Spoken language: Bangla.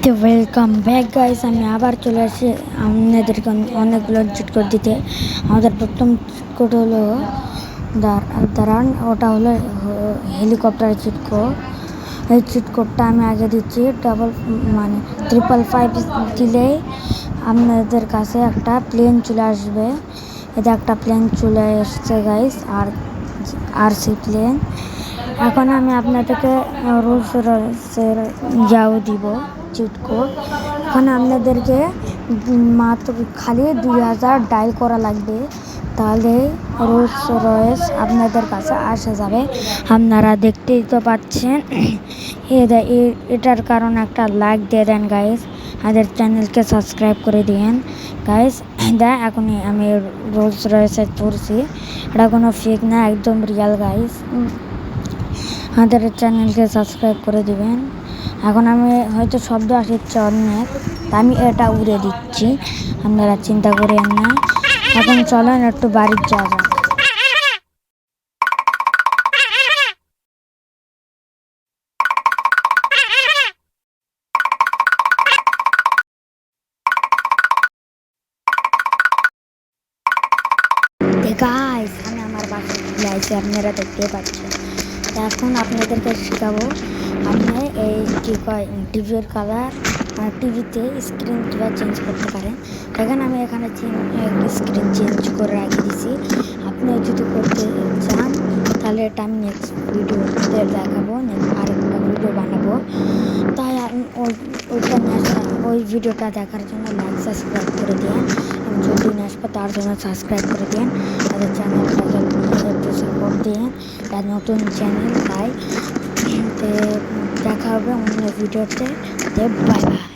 তো ওয়েলকাম ব্যাক গাইস, আমি আবার চলে আসি আপনাদেরকে অনেকগুলো চিট কোড দিতে। আমাদের প্রথম চিট কোড হলো দাঁড়ান, ওটা হলো হেলিকপ্টার চিট কোড। এই চিট কোডটা আমি আগে দিচ্ছি। মানে 555 দিলেই আপনাদের কাছে একটা প্লেন চলে আসবে। এটা একটা প্লেন চলে এসছে গাইস, আর সেই প্লেন এখন আমি আপনাদেরকে রোলস রয়েসের যাও দিব চিট কোড। এখন আপনাদেরকে মাত্র খালি 2000 ডায়াল করা লাগবে, তাহলে রোলস রয়েস আপনাদের কাছে আসে যাবে। আপনারা দেখতেই তো পাচ্ছেন। এটার কারণে একটা লাইক দিয়ে দেন গাইস, আমাদের চ্যানেলকে সাবস্ক্রাইব করে দিন গাইস। এখনই আমি রোলস রয়েসে ধরছি, এটা কোনো ফেক না, একদম রিয়াল গাইস। আমাদের চ্যানেলকে সাবস্ক্রাইব করে দিবেন। এখন আমি হয়তো শব্দ আসছে অনেক, আমি এটা উড়ে দিচ্ছি, আপনারা চিন্তা করেন না। এখন চলেন একটু বাড়ির যাওয়া যাক। গাইস, আমি আমার বাসায় চলে আসছি, আপনারা দেখতে পাচ্ছেন। এখন আপনাদেরকে শেখাবো আপনি এই কী কয় টিভির কালার, টিভিতে স্ক্রিন কীভাবে চেঞ্জ করতে পারেন। দেখেন আমি এখানে স্ক্রিন চেঞ্জ করে রেখে দিছি। আপনি যদি করতে চান তাহলে এটা আমি নেক্সট ভিডিওতে দেখাবো, আরেকটা ভিডিও বানাবো। তাই ওই ভিডিওটা দেখার জন্য লাইক সাবস্ক্রাইব করে দিন। যদি না আসবো তার জন্য সাবস্ক্রাইব করে দিন, তাদের চ্যানেলটাকে একটু সাপোর্ট দিন। তার নতুন চ্যানেল, তাই দেখা হবে অন্য ভিডিওতে। Bye bye.